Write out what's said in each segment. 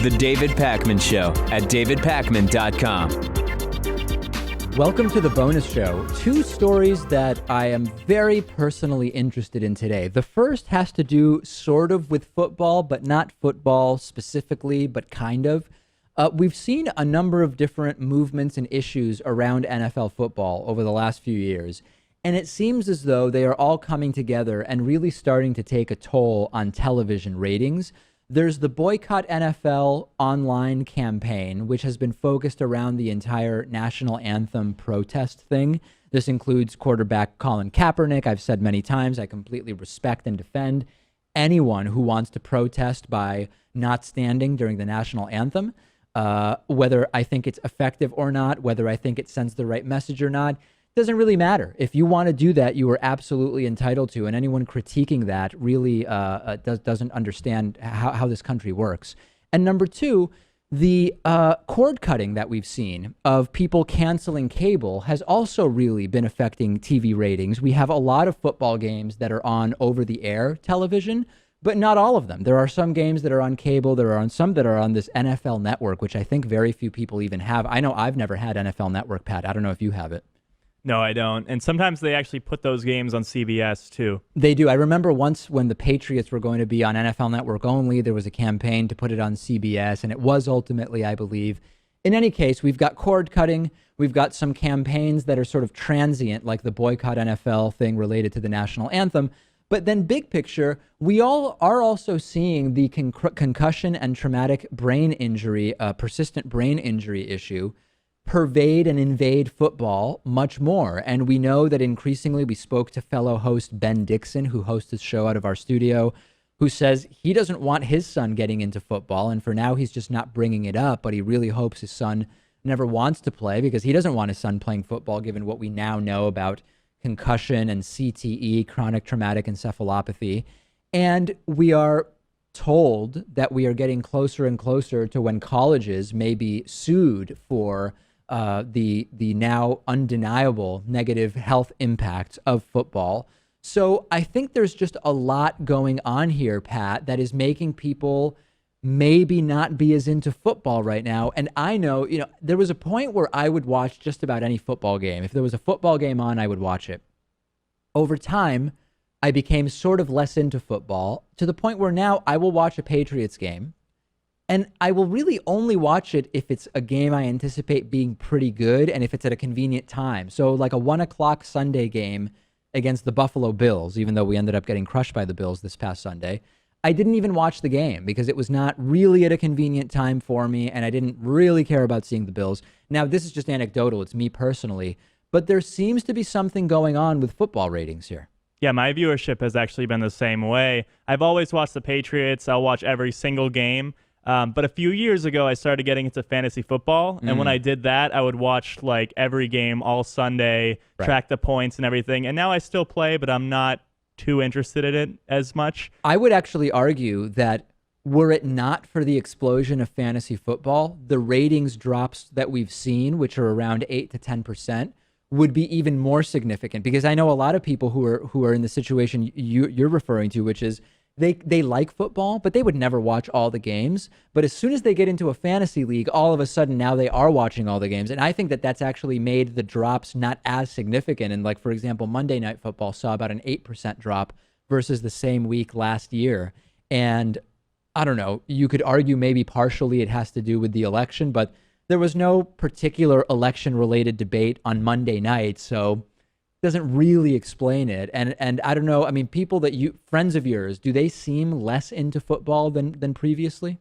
The David Pakman Show at davidpakman.com. Welcome to the bonus show. Two stories that I am very personally interested in today. The first has to do sort of with football, but not football specifically, but kind of. We've seen a number of different movements and issues around NFL football over the last few years, and it seems as though they are all coming together and really starting to take a toll on television ratings. There's the Boycott NFL online campaign, which has been focused around the entire national anthem protest thing. This includes quarterback Colin Kaepernick. I've said many times, I completely respect and defend anyone who wants to protest by not standing during the national anthem. Whether I think it's effective or not, whether I think it sends the right message or not, doesn't really matter. If you want to do that, you are absolutely entitled to, and anyone critiquing that really doesn't understand how this country works. And number two, the cord cutting that we've seen of people canceling cable has also really been affecting TV ratings. We have a lot of football games that are on over-the-air television, but not all of them. There are some games that are on cable. There are some that are on this NFL Network, which I think very few people even have. I know I've never had NFL Network, Pat. I don't know if you have it. No, I don't. And sometimes they actually put those games on CBS, too. They do. I remember once when the Patriots were going to be on NFL Network only, there was a campaign to put it on CBS, and it was ultimately, I believe. In any case, we've got cord cutting. We've got some campaigns that are sort of transient, like the Boycott NFL thing related to the national anthem. But then big picture, we all are also seeing the concussion and traumatic brain injury, persistent brain injury issue pervade and invade football much more. And we know that increasingly, we spoke to fellow host Ben Dixon, who hosts his show out of our studio, who says he doesn't want his son getting into football. And for now, he's just not bringing it up, but he really hopes his son never wants to play because he doesn't want his son playing football, given what we now know about concussion and CTE, chronic traumatic encephalopathy. And we are told that we are getting closer and closer to when colleges may be sued for the now undeniable negative health impacts of football. So I think there's just a lot going on here, Pat, that is making people maybe not be as into football right now. And I know, there was a point where I would watch just about any football game. If there was a football game on, I would watch it. Over time, I became sort of less into football to the point where now I will watch a Patriots game. And I will really only watch it if it's a game I anticipate being pretty good and if it's at a convenient time. So like a 1 o'clock Sunday game against the Buffalo Bills, even though we ended up getting crushed by the Bills this past Sunday, I didn't even watch the game because it was not really at a convenient time for me and I didn't really care about seeing the Bills. Now, this is just anecdotal. It's me personally. But there seems to be something going on with football ratings here. Yeah, my viewership has actually been the same way. I've always watched the Patriots. I'll watch every single game. But a few years ago, I started getting into fantasy football. And when I did that, I would watch like every game all Sunday, track the points and everything. And now I still play, but I'm not too interested in it as much. I would actually argue that were it not for the explosion of fantasy football, the ratings drops that we've seen, which are around 8 to 10%, would be even more significant. Because I know a lot of people who are in the situation you're referring to, which is they like football, but they would never watch all the games. But as soon as they get into a fantasy league, all of a sudden now they are watching all the games. And I think that that's actually made the drops not as significant. And like, for example, Monday Night Football saw about an 8% drop versus the same week last year. And I don't know, you could argue maybe partially it has to do with the election, but there was no particular election-related debate on Monday night, so doesn't really explain it. And I don't know, I mean, people that friends of yours, do they seem less into football than previously?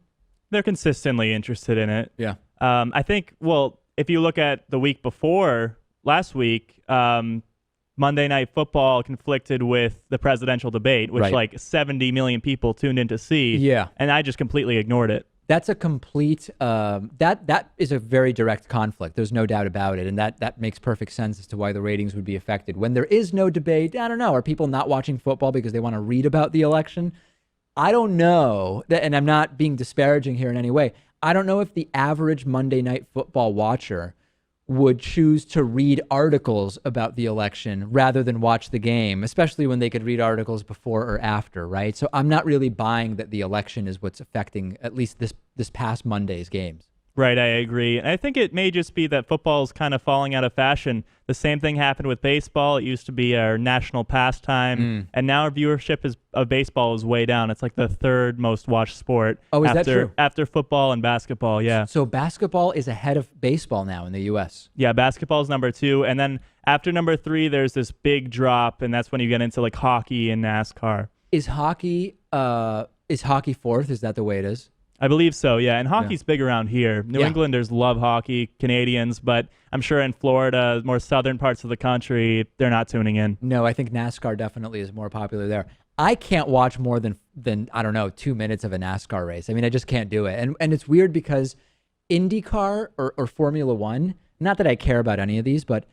They're consistently interested in it. Yeah. I think, well, if you look at the week before, last week, Monday Night Football conflicted with the presidential debate, which like 70 million people tuned in to see. Yeah. And I just completely ignored it. That's a complete, that is a very direct conflict. There's no doubt about it. And that makes perfect sense as to why the ratings would be affected. When there is no debate, I don't know, are people not watching football because they want to read about the election? I don't know, and I'm not being disparaging here in any way. I don't know if the average Monday Night Football watcher would choose to read articles about the election rather than watch the game, especially when they could read articles before or after, right? So I'm not really buying that the election is what's affecting at least this past Monday's games. Right, I agree. And I think it may just be that football is kind of falling out of fashion. The same thing happened with baseball. It used to be our national pastime, and now our viewership of baseball is way down. It's like the third most watched sport that true? After football and basketball, yeah. So basketball is ahead of baseball now in the U.S. Yeah, basketball is number 2. And then after number 3, there's this big drop, and that's when you get into like hockey and NASCAR. Is hockey fourth? Is that the way it is? I believe so, yeah. And hockey's big around here. New Englanders love hockey, Canadians, but I'm sure in Florida, more southern parts of the country, they're not tuning in. No, I think NASCAR definitely is more popular there. I can't watch more than I don't know, 2 minutes of a NASCAR race. I mean, I just can't do it. And it's weird because IndyCar or Formula One, not that I care about any of these, but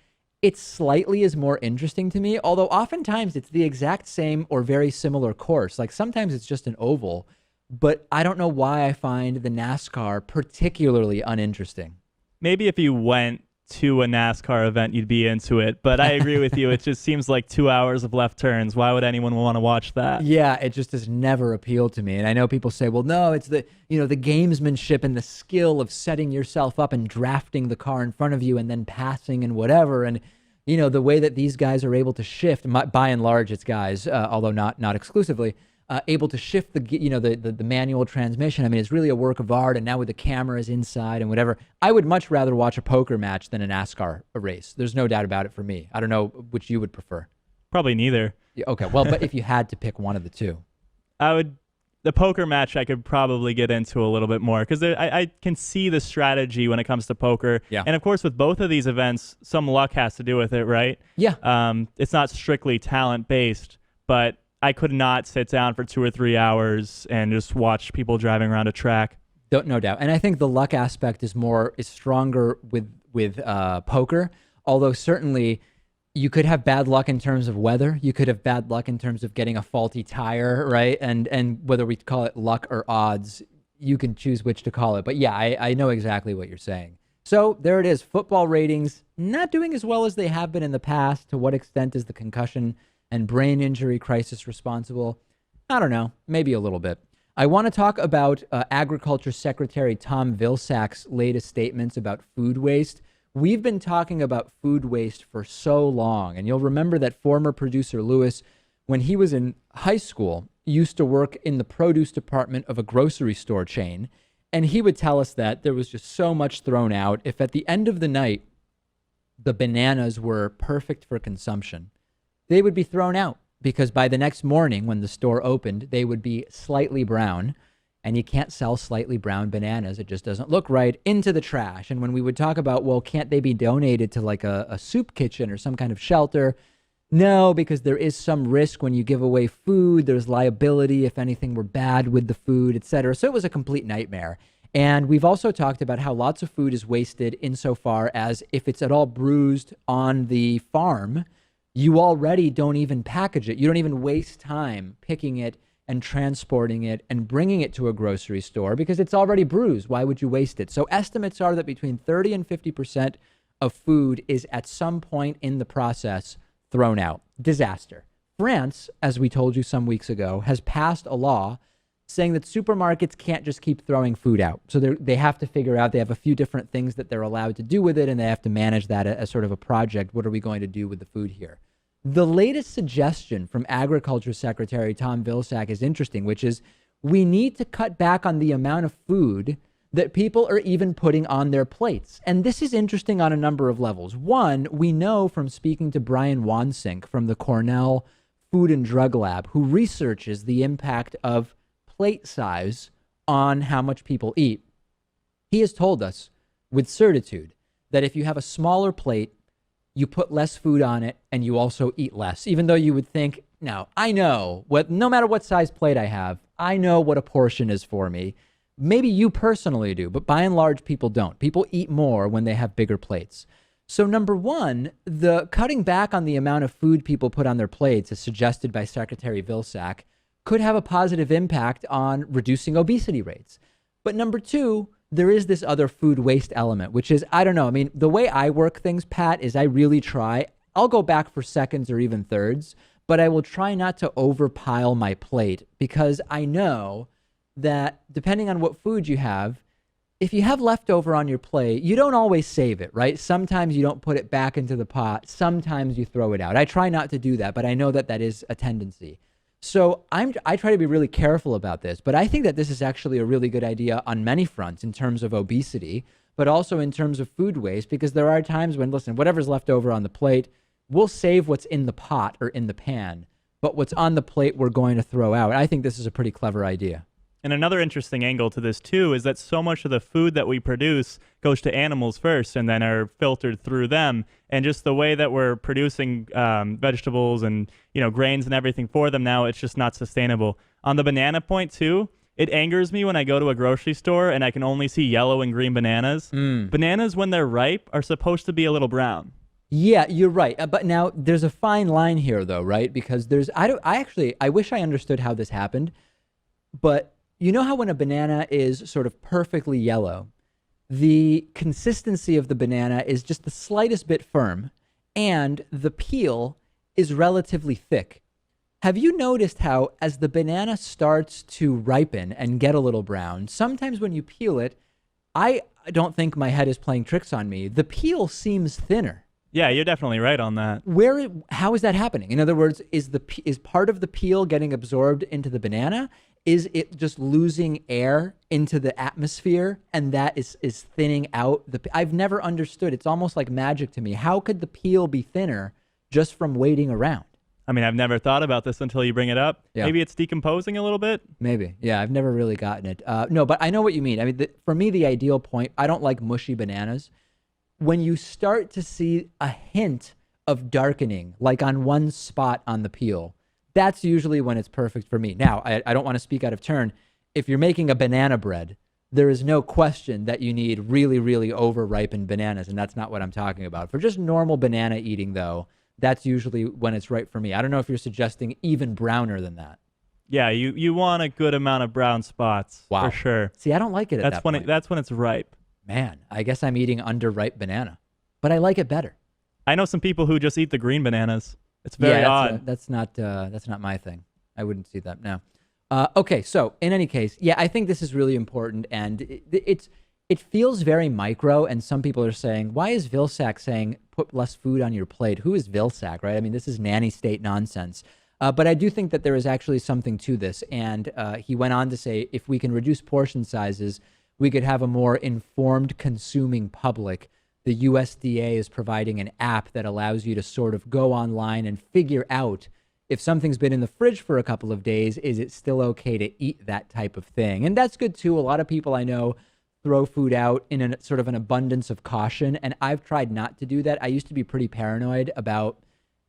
it slightly is more interesting to me, although oftentimes it's the exact same or very similar course. Like sometimes it's just an oval. But I don't know why I find the NASCAR particularly uninteresting. Maybe if you went to a NASCAR event, you'd be into it. But I agree with you. It just seems like 2 hours of left turns. Why would anyone want to watch that? Yeah, it just has never appealed to me. And I know people say, well, no, it's the gamesmanship and the skill of setting yourself up and drafting the car in front of you and then passing and whatever. And, the way that these guys are able to shift, by and large, it's guys, although not exclusively, able to shift the manual transmission. I mean, it's really a work of art. And now with the cameras inside and whatever, I would much rather watch a poker match than a NASCAR race. There's no doubt about it for me. I don't know which you would prefer. Probably neither. Yeah, okay, well, but if you had to pick one of the two, the poker match I could probably get into a little bit more because I can see the strategy when it comes to poker. Yeah. And of course, with both of these events, some luck has to do with it, right? Yeah. It's not strictly talent based, but I could not sit down for 2 or 3 hours and just watch people driving around a track. No doubt. And I think the luck aspect is stronger with poker, although certainly you could have bad luck in terms of weather. You could have bad luck in terms of getting a faulty tire, right? And whether we call it luck or odds, you can choose which to call it. But yeah, I know exactly what you're saying. So there it is. Football ratings not doing as well as they have been in the past. To what extent is the concussion and brain injury crisis responsible? I don't know, maybe a little bit. I want to talk about Agriculture Secretary Tom Vilsack's latest statements about food waste. We've been talking about food waste for so long, and you'll remember that former producer Lewis, when he was in high school, used to work in the produce department of a grocery store chain, and he would tell us that there was just so much thrown out. If at the end of the night, the bananas were perfect for consumption, they would be thrown out because by the next morning when the store opened, they would be slightly brown, and you can't sell slightly brown bananas. It just doesn't look right, into the trash. And when we would talk about, well, can't they be donated to like a soup kitchen or some kind of shelter? No, because there is some risk when you give away food. There's liability if anything were bad with the food, etc. So it was a complete nightmare. And we've also talked about how lots of food is wasted insofar as if it's at all bruised on the farm, you already don't even package it. You don't even waste time picking it and transporting it and bringing it to a grocery store because it's already bruised. Why would you waste it? So estimates are that between 30 and 50% of food is at some point in the process thrown out. Disaster. France, as we told you some weeks ago, has passed a law saying that supermarkets can't just keep throwing food out. So they have to figure out, they have a few different things that they're allowed to do with it, and they have to manage that as sort of a project. What are we going to do with the food here? The latest suggestion from Agriculture Secretary Tom Vilsack is interesting, which is we need to cut back on the amount of food that people are even putting on their plates. And this is interesting on a number of levels. One, we know from speaking to Brian Wansink from the Cornell Food and Drug Lab, who researches the impact of plate size on how much people eat. He has told us with certitude that if you have a smaller plate, you put less food on it and you also eat less, even though you would think, no, I know no matter what size plate I have, I know what a portion is for me. Maybe you personally do, but by and large, people don't. People eat more when they have bigger plates. So number one, the cutting back on the amount of food people put on their plates, as suggested by Secretary Vilsack, could have a positive impact on reducing obesity rates. But number two, there is this other food waste element, which is, I don't know. I mean, the way I work things, Pat, is I really try. I'll go back for seconds or even thirds, but I will try not to overpile my plate because I know that depending on what food you have, if you have leftover on your plate, you don't always save it, right? Sometimes you don't put it back into the pot. Sometimes you throw it out. I try not to do that, but I know that that is a tendency. So I try to be really careful about this, but I think that this is actually a really good idea on many fronts in terms of obesity, but also in terms of food waste, because there are times when, listen, whatever's left over on the plate, we'll save what's in the pot or in the pan, but what's on the plate we're going to throw out. I think this is a pretty clever idea. And another interesting angle to this, too, is that so much of the food that we produce goes to animals first and then are filtered through them. And just the way that we're producing vegetables and, grains and everything for them now, it's just not sustainable. On the banana point, too, it angers me when I go to a grocery store and I can only see yellow and green bananas. Bananas, when they're ripe, are supposed to be a little brown. Yeah, you're right. But now there's a fine line here, though, right? Because I wish I understood how this happened, but you know how when a banana is sort of perfectly yellow, the consistency of the banana is just the slightest bit firm and the peel is relatively thick. Have you noticed how as the banana starts to ripen and get a little brown, sometimes when you peel it, I don't think my head is playing tricks on me. The peel seems thinner. Yeah, you're definitely right on that. How is that happening? In other words, is part of the peel getting absorbed into the banana? Is it just losing air into the atmosphere and that is thinning out I've never understood. It's almost like magic to me. How could the peel be thinner just from waiting around? I mean, I've never thought about this until you bring it up. Yeah. Maybe it's decomposing a little bit. Maybe. Yeah, I've never really gotten it. No, but I know what you mean. I mean, for me, the ideal point, I don't like mushy bananas. When you start to see a hint of darkening, like on one spot on the peel, that's usually when it's perfect for me. Now, I don't want to speak out of turn. If you're making a banana bread, there is no question that you need really, really over-ripened bananas, and that's not what I'm talking about. For just normal banana eating, though, that's usually when it's right for me. I don't know if you're suggesting even browner than that. Yeah, you want a good amount of brown spots, for sure. See, I don't like it at that point. That's when it's ripe. Man, I guess I'm eating underripe banana, but I like it better. I know some people who just eat the green bananas. It's very odd. That's not my thing. I wouldn't see that. No. Okay, so in any case, yeah, I think this is really important, and it feels very micro. And some people are saying, why is Vilsack saying put less food on your plate? Who is Vilsack, right? I mean, this is nanny state nonsense. But I do think that there is actually something to this. And he went on to say, if we can reduce portion sizes, we could have a more informed consuming public. The USDA is providing an app that allows you to sort of go online and figure out if something's been in the fridge for a couple of days, is it still okay to eat that type of thing? And that's good too. A lot of people I know throw food out in a sort of an abundance of caution, and I've tried not to do that. I used to be pretty paranoid about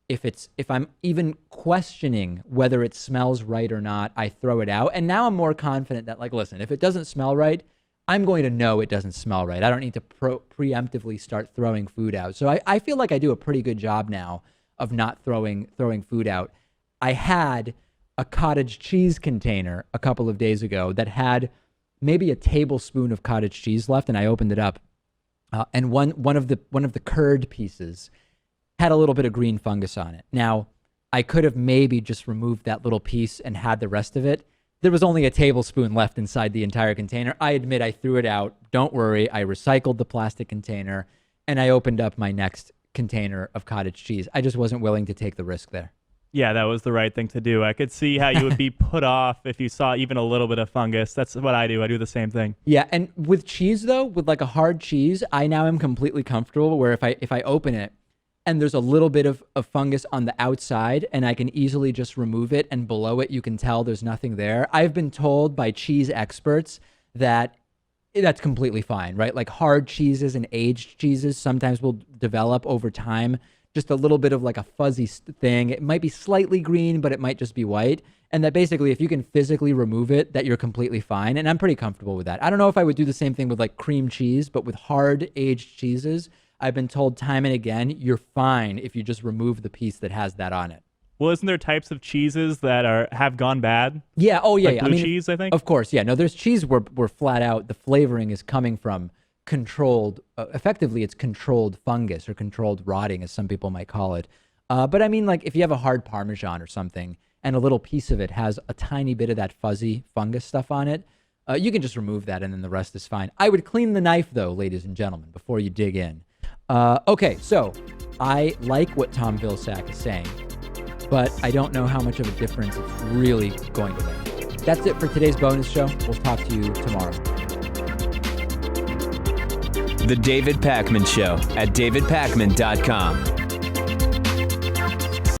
if I'm even questioning whether it smells right or not, I throw it out. And now I'm more confident that, like, listen, if it doesn't smell right, I'm going to know it doesn't smell right. I don't need to preemptively start throwing food out. So I feel like I do a pretty good job now of not throwing food out. I had a cottage cheese container a couple of days ago that had maybe a tablespoon of cottage cheese left, and I opened it up, and one of the curd pieces had a little bit of green fungus on it. Now, I could have maybe just removed that little piece and had the rest of it. There was only a tablespoon left inside the entire container. I admit I threw it out. Don't worry. I recycled the plastic container, and I opened up my next container of cottage cheese. I just wasn't willing to take the risk there. Yeah, that was the right thing to do. I could see how you would be put off if you saw even a little bit of fungus. That's what I do. I do the same thing. Yeah, and with cheese, though, with like a hard cheese, I now am completely comfortable where if I open it, and there's a little bit of fungus on the outside, and I can easily just remove it, and below it you can tell there's nothing there. I've been told by cheese experts that that's completely fine, right? Like hard cheeses and aged cheeses sometimes will develop over time just a little bit of like a fuzzy thing. It might be slightly green, but it might just be white. And that basically, if you can physically remove it, that you're completely fine. And I'm pretty comfortable with that. I don't know if I would do the same thing with like cream cheese, but with hard aged cheeses, I've been told time and again, you're fine if you just remove the piece that has that on it. Well, isn't there types of cheeses that have gone bad? Yeah. Oh, yeah. Like yeah. blue cheese, I think. Of course. Yeah. No, there's cheese where flat out the flavoring is coming from controlled, effectively it's controlled fungus or controlled rotting, as some people might call it. But I mean, like if you have a hard Parmesan or something and a little piece of it has a tiny bit of that fuzzy fungus stuff on it, you can just remove that and then the rest is fine. I would clean the knife though, ladies and gentlemen, before you dig in. Okay, so I like what Tom Vilsack is saying, but I don't know how much of a difference it's really going to make. That's it for today's bonus show. We'll talk to you tomorrow. The David Pakman Show at davidpakman.com.